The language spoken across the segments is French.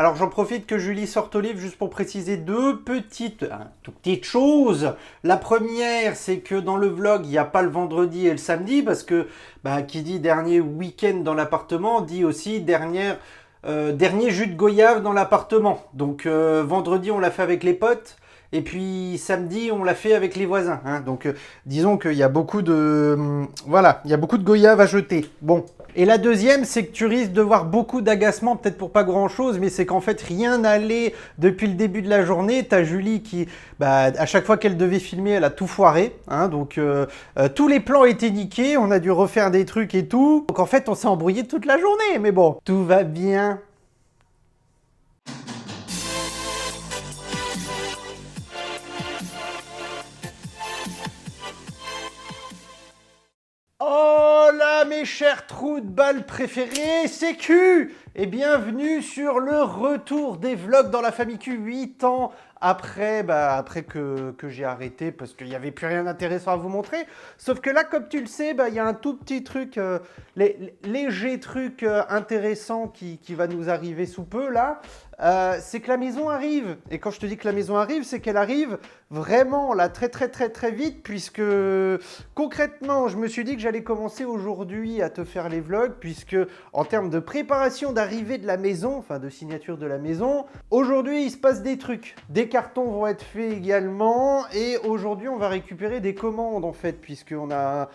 Alors j'en profite que Julie sorte au livre juste pour préciser deux tout petites choses. La première, c'est que dans le vlog, il n'y a pas le vendredi et le samedi parce que qui dit dernier week-end dans l'appartement dit aussi dernier jus de goyave dans l'appartement. Donc vendredi, on l'a fait avec les potes. Et puis samedi, on l'a fait avec les voisins. Hein. Donc disons qu'il y a beaucoup voilà, il y a beaucoup de goyave à jeter. Bon. Et la deuxième, c'est que tu risques de voir beaucoup d'agacement, peut-être pour pas grand-chose, mais c'est qu'en fait, rien n'allait depuis le début de la journée. T'as Julie qui, à chaque fois qu'elle devait filmer, elle a tout foiré. Hein, donc tous les plans étaient niqués, on a dû refaire des trucs et tout. Donc en fait, on s'est embrouillé toute la journée, mais bon, tout va bien. Oh là, mes chers trous de balles préférés, c'est Q. Et bienvenue sur le retour des vlogs dans la famille Q, 8 ans après, après que j'ai arrêté parce qu'il n'y avait plus rien d'intéressant à vous montrer. Sauf que là, comme tu le sais, il y a un tout petit truc, léger truc intéressant qui va nous arriver sous peu là. C'est que la maison arrive. Et quand je te dis que la maison arrive, c'est qu'elle arrive vraiment là très vite puisque concrètement, je me suis dit que j'allais commencer aujourd'hui à te faire les vlogs puisque en termes de préparation d'arrivée de la maison, enfin de signature de la maison, aujourd'hui il se passe des trucs. Des cartons vont être faits également et aujourd'hui on va récupérer des commandes en fait puisqu'on a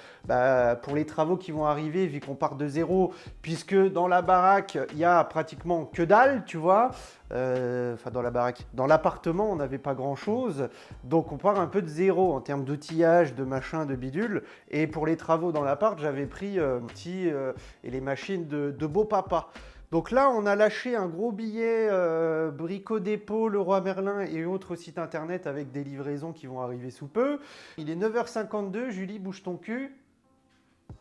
pour les travaux qui vont arriver vu qu'on part de zéro puisque dans la baraque il y a pratiquement que dalle, tu vois. Enfin dans la baraque, dans l'appartement on n'avait pas grand chose, donc on part un peu de zéro en termes d'outillage, de machin, de bidule. Et pour les travaux dans l'appart j'avais pris et les machines de beau papa. Donc là on a lâché un gros billet Brico Dépôt, Leroy Merlin et autres sites internet avec des livraisons qui vont arriver sous peu. Il est 9h52, Julie bouge ton cul.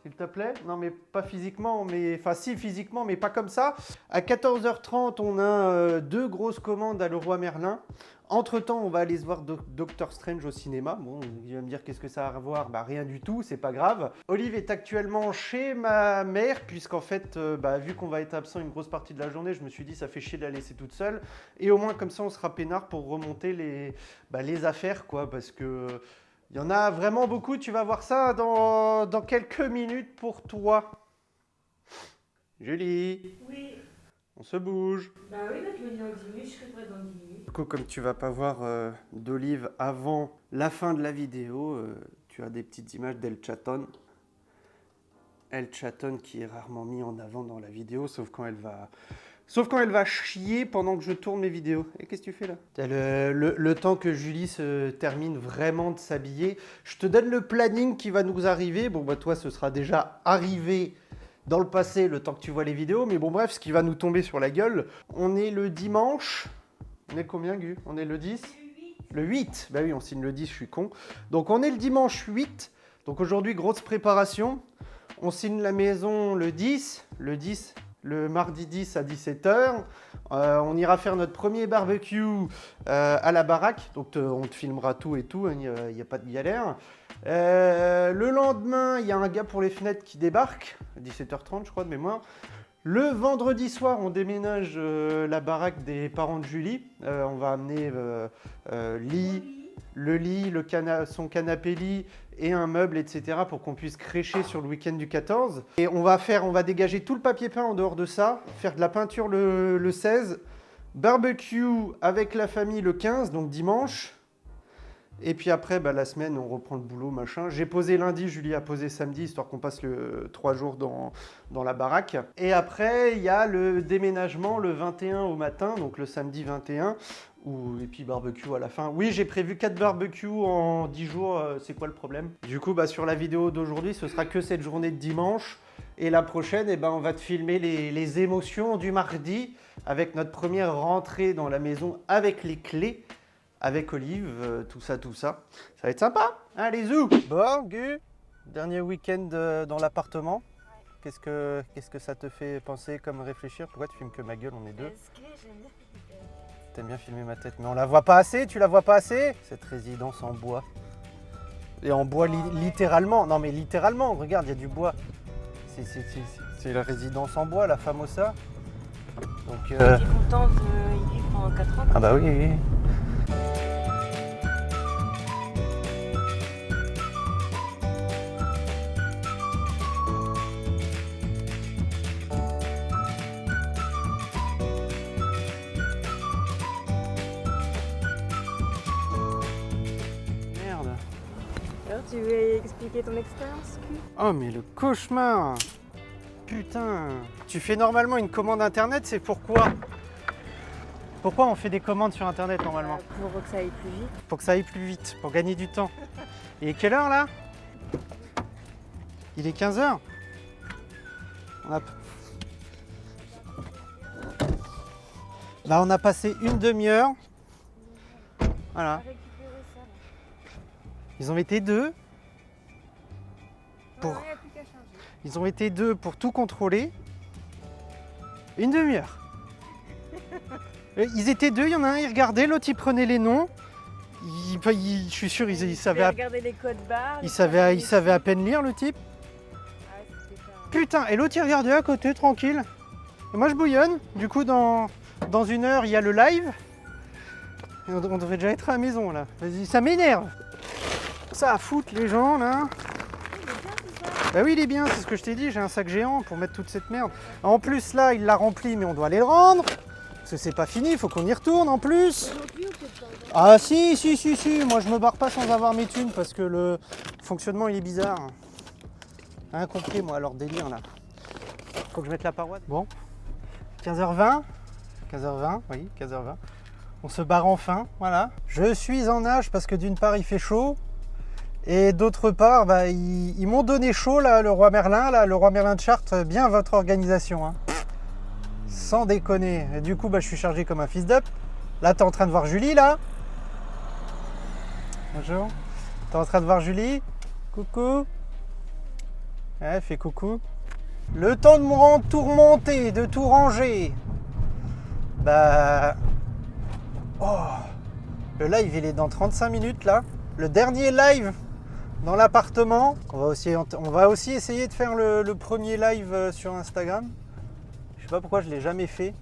S'il te plaît. Non, mais pas physiquement, mais... Enfin, si, physiquement, mais pas comme ça. À 14h30, on a deux grosses commandes à Leroy Merlin. Entre-temps, on va aller se voir Doctor Strange au cinéma. Bon, il va me dire qu'est-ce que ça a à voir. Rien du tout, c'est pas grave. Olive est actuellement chez ma mère, puisqu'en fait, vu qu'on va être absent une grosse partie de la journée, je me suis dit ça fait chier de la laisser toute seule. Et au moins, comme ça, on sera peinard pour remonter les affaires, quoi, parce que... Il y en a vraiment beaucoup, tu vas voir ça dans quelques minutes pour toi. Julie, Oui, on se bouge. oui, tu me dis dans 10 minutes, je serai prête dans 10 minutes. Du coup, comme tu vas pas voir d'Olive avant la fin de la vidéo, tu as des petites images d'El Chaton. El Chaton qui est rarement mis en avant dans la vidéo, sauf quand elle va chier pendant que je tourne mes vidéos. Et qu'est-ce que tu fais là? Le temps que Julie se termine vraiment de s'habiller, je te donne le planning qui va nous arriver. Bon, toi, ce sera déjà arrivé dans le passé, le temps que tu vois les vidéos. Mais bon, bref, ce qui va nous tomber sur la gueule. On est le dimanche. On est combien, Gu? On est le 10? Le 8. Bah oui, on signe le 10, je suis con. Donc, on est le dimanche 8. Donc, aujourd'hui, grosse préparation. On signe la maison le 10. Le mardi 10 à 17h. On ira faire notre premier barbecue à la baraque. Donc on te filmera tout et tout, il n'y a pas de galère. Le lendemain, il y a un gars pour les fenêtres qui débarque, à 17h30 je crois de mémoire. Le vendredi soir, on déménage la baraque des parents de Julie. On va amener le lit, son canapé-lit et un meuble, etc. pour qu'on puisse crécher sur le week-end du 14. Et on va dégager tout le papier peint en dehors de ça, faire de la peinture le 16, barbecue avec la famille le 15, donc dimanche. Et puis après, la semaine, on reprend le boulot, machin. J'ai posé lundi, Julie a posé samedi, histoire qu'on passe 3 jours dans la baraque. Et après, il y a le déménagement le 21 au matin, donc le samedi 21. Et puis barbecue à la fin. Oui, j'ai prévu 4 barbecues en 10 jours, c'est quoi le problème? Du coup, sur la vidéo d'aujourd'hui, ce sera que cette journée de dimanche. Et la prochaine, on va te filmer les émotions du mardi avec notre première rentrée dans la maison avec les clés. Avec Olive, tout ça. Ça va être sympa. Allez, zou. Bon, Gu, dernier week-end dans l'appartement. Ouais. Qu'est-ce que ça te fait penser comme réfléchir? Pourquoi tu filmes que ma gueule? On est deux. Parce que j'aime bien filmer. T'aimes bien filmer ma tête, mais on la voit pas assez, tu la vois pas assez? Cette résidence en bois. Et en bois littéralement. Non mais littéralement, regarde, il y a du bois. C'est la résidence en bois, la Famosa. Donc, J'étais contente Ah bah oui, oui. Merde. Alors, tu veux expliquer ton expérience, Q? Oh mais le cauchemar. Putain. Tu fais normalement une commande internet, c'est pourquoi? Pourquoi on fait des commandes sur internet normalement? Pour que ça aille plus vite. Pour que ça aille plus vite, pour gagner du temps. Et quelle heure là? Il est 15h. On a passé une demi-heure. Voilà. Récupérer ça, là. Ils ont été deux. Non, il n'y a plus qu'à changer. Ils ont été deux pour tout contrôler. Une demi-heure. Ils étaient deux, il y en a un, il regardait, l'autre il prenait les noms. Je suis sûr, il savait Regarder les codes barres. il savait à peine lire le type. Ah, c'était pas... Putain, et l'autre il regardait à côté, tranquille. Et moi je bouillonne. Du coup, dans une heure, il y a le live. Et on devrait déjà être à la maison là. Vas-y, ça m'énerve. Ça à foutre les gens là. Bah oui, il est bien, c'est ce que je t'ai dit, j'ai un sac géant pour mettre toute cette merde. En plus là, il l'a rempli, mais on doit aller le rendre. Parce que c'est pas fini, il faut qu'on y retourne en plus. Ah si, moi je me barre pas sans avoir mes thunes parce que le fonctionnement il est bizarre. Rien compris moi, leur délire là. Faut que je mette la paroi. Bon, 15h20, oui, 15h20. On se barre enfin, voilà. Je suis en nage parce que d'une part il fait chaud. Et d'autre part, bah, ils m'ont donné chaud là, le roi Merlin de Chartres, bien votre organisation. Hein. Sans déconner. Et du coup, bah, je suis chargé comme un fils d'up. Là, t'es en train de voir Julie, là. Bonjour. T'es en train de voir Julie. Coucou. Ouais, fais coucou. Le temps de tout remonter, de tout ranger. Bah... Oh. Le live, il est dans 35 minutes, là. Le dernier live dans l'appartement. On va aussi essayer de faire le premier live sur Instagram. Je sais pas pourquoi je l'ai jamais fait.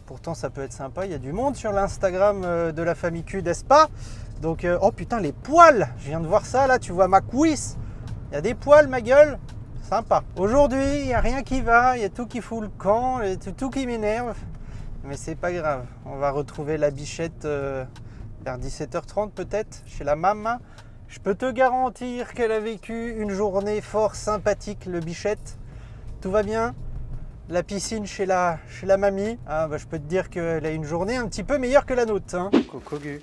Pourtant ça peut être sympa. Il y a du monde sur l'Instagram de la famille Q, n'est-ce pas? Donc oh putain les poils. Je viens de voir ça là. Tu vois ma cuisse. Il y a des poils ma gueule. Sympa. Aujourd'hui il n'y a rien qui va. Il y a tout qui fout le camp. Tout qui m'énerve. Mais c'est pas grave. On va retrouver la bichette vers 17h30 peut-être chez la maman. Je peux te garantir qu'elle a vécu une journée fort sympathique, le bichette. Tout va bien? La piscine chez la mamie. Ah bah je peux te dire qu'elle a une journée un petit peu meilleure que la nôtre. Hein. Cocogu.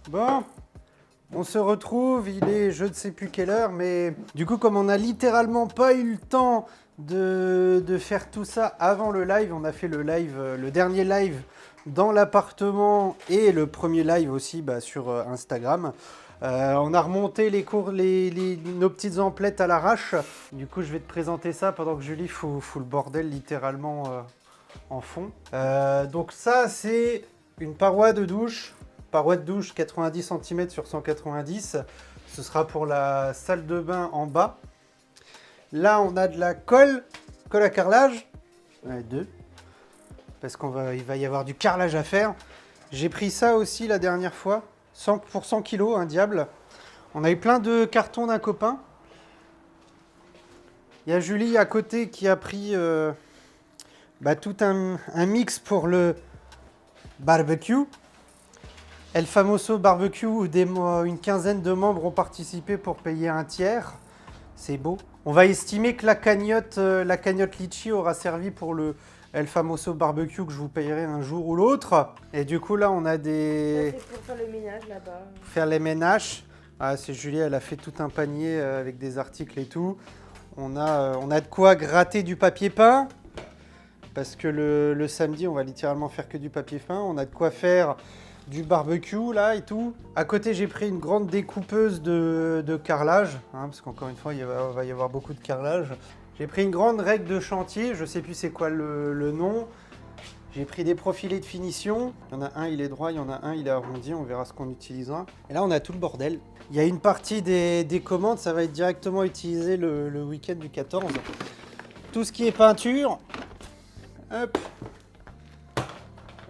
Bon, on se retrouve, il est je ne sais plus quelle heure, mais du coup comme on n'a littéralement pas eu le temps de faire tout ça avant le live, on a fait le live, le dernier live dans l'appartement et le premier live aussi sur Instagram. On a remonté nos petites emplettes à l'arrache. Du coup, je vais te présenter ça pendant que Julie fout le bordel littéralement en fond. Donc ça, c'est une paroi de douche. Paroi de douche 90 cm sur 190. Ce sera pour la salle de bain en bas. Là, on a de la colle à carrelage. Ouais, deux. Parce qu'il va y avoir du carrelage à faire. J'ai pris ça aussi la dernière fois. Pour 100 kg, un diable. On a eu plein de cartons d'un copain. Il y a Julie à côté qui a pris tout un mix pour le barbecue. El Famoso Barbecue, où une quinzaine de membres ont participé pour payer un tiers. C'est beau. On va estimer que la cagnotte Litchi aura servi pour le El Famoso Barbecue que je vous payerai un jour ou l'autre. Et du coup, là, on a des... C'est pour faire le ménage là-bas. Faire les ménages. Ah, c'est Julie, elle a fait tout un panier avec des articles et tout. On a de quoi gratter du papier peint. Parce que le samedi, on va littéralement faire que du papier peint. On a de quoi faire du barbecue là et tout. À côté, j'ai pris une grande découpeuse de carrelage. Parce qu'encore une fois, il va y avoir beaucoup de carrelage. J'ai pris une grande règle de chantier, je sais plus c'est quoi le nom. J'ai pris des profilés de finition. Il y en a un, il est droit, il y en a un, il est arrondi. On verra ce qu'on utilisera. Et là, on a tout le bordel. Il y a une partie des commandes, ça va être directement utilisé le week-end du 14. Tout ce qui est peinture. Hop.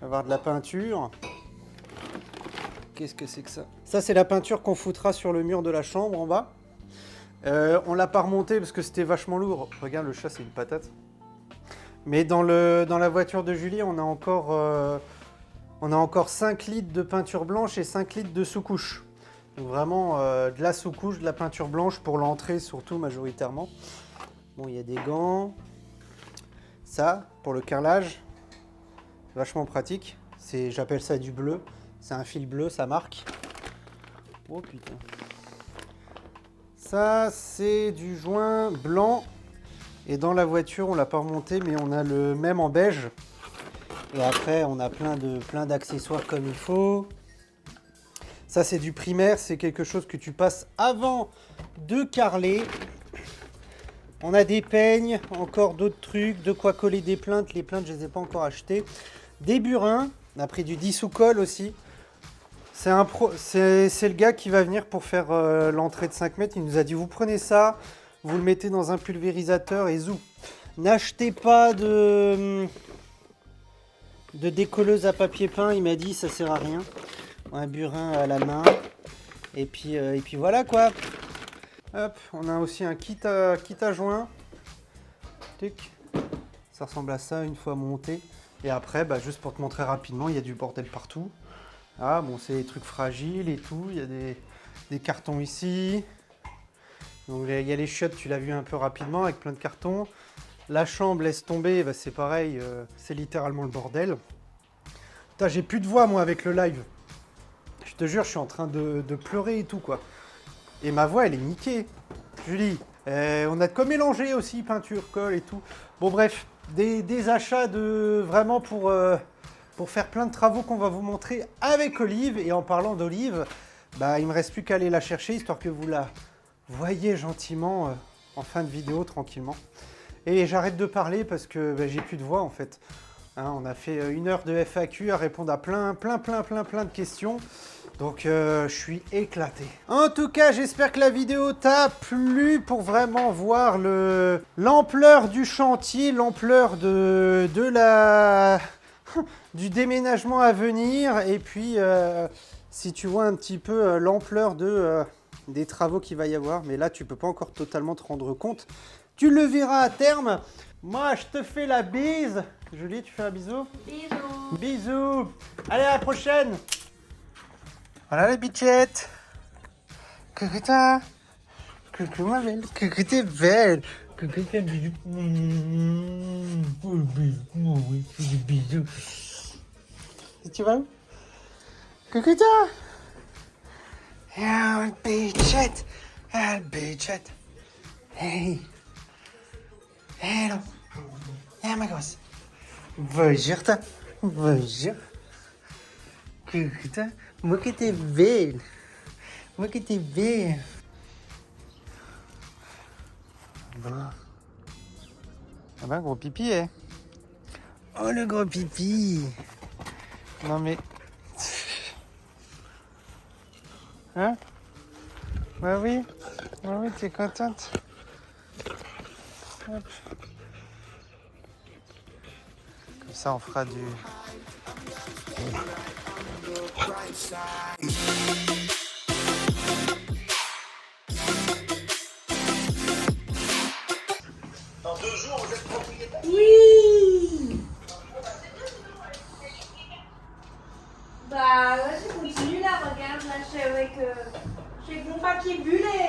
On va avoir de la peinture. Qu'est-ce que c'est que ça? Ça, c'est la peinture qu'on foutra sur le mur de la chambre en bas. On l'a pas remonté parce que c'était vachement lourd. Regarde, le chat, c'est une patate. Mais dans la voiture de Julie, on a encore 5 litres de peinture blanche et 5 litres de sous-couche. Donc vraiment de la sous-couche, de la peinture blanche pour l'entrée surtout majoritairement. Bon, il y a des gants. Ça, pour le carrelage, vachement pratique. J'appelle ça du bleu. C'est un fil bleu, ça marque. Oh putain. Ça, c'est du joint blanc. Et dans la voiture, on l'a pas remonté, mais on a le même en beige. Et après, on a plein d'accessoires comme il faut. Ça, c'est du primaire. C'est quelque chose que tu passes avant de carreler. On a des peignes, encore d'autres trucs, de quoi coller des plinthes. Les plinthes, je les ai pas encore achetées. Des burins. On a pris du dissous-colle aussi. C'est le gars qui va venir pour faire l'entrée de 5 mètres. Il nous a dit, vous prenez ça, vous le mettez dans un pulvérisateur et zou. N'achetez pas de décolleuse à papier peint. Il m'a dit, ça sert à rien. Un burin à la main. Et puis voilà quoi. Hop, on a aussi un kit à joint. Tic. Ça ressemble à ça une fois monté. Et après, bah, juste pour te montrer rapidement, il y a du bordel partout. Ah bon, c'est des trucs fragiles et tout. Il y a des cartons ici. Donc il y a les chiottes, tu l'as vu un peu rapidement avec plein de cartons. La chambre, laisse tomber, bah, c'est pareil, c'est littéralement le bordel. Putain, j'ai plus de voix moi avec le live. Je te jure, je suis en train de pleurer et tout quoi. Et ma voix, elle est niquée. Julie, on a de quoi mélanger aussi, peinture, colle et tout. Bon bref, des achats vraiment pour faire plein de travaux qu'on va vous montrer avec Olive. Et en parlant d'Olive, bah, il me reste plus qu'à aller la chercher, histoire que vous la voyez gentiment en fin de vidéo, tranquillement. Et j'arrête de parler parce que bah, j'ai plus de voix en fait. Hein, on a fait 1 heure de FAQ à répondre à plein de questions. Donc je suis éclaté. En tout cas, j'espère que la vidéo t'a plu pour vraiment voir l'ampleur du chantier, l'ampleur du déménagement à venir. Et puis, si tu vois un petit peu l'ampleur des travaux qu'il va y avoir. Mais là, tu peux pas encore totalement te rendre compte. Tu le verras à terme. Moi, je te fais la bise. Julie, tu fais un bisou? Bisous. Bisous. Allez, à la prochaine. Voilà les bichettes. Coucou toi. Coucou ma belle. Coucou t'es belle. Coucou t'es bisous. Bisous. Tu vas où? Coucou toi. Ah, bichette. Ah, bichette. Hey. Hello. Ah, ma gosse. Bonjour toi. Bonjour. Coucou toi. Moi que t'es belle. Moi que t'es belle. Bon. Ah ben, gros pipi, eh. Oh, le gros pipi. Non, mais... Hein? Bah oui. Bah oui, t'es contente. Hop. Comme ça, on fera du... Dans 2 jours, vous êtes propriétaire? Oui. Bah là, je continue là, regarde, là, je suis avec mon papier bulle et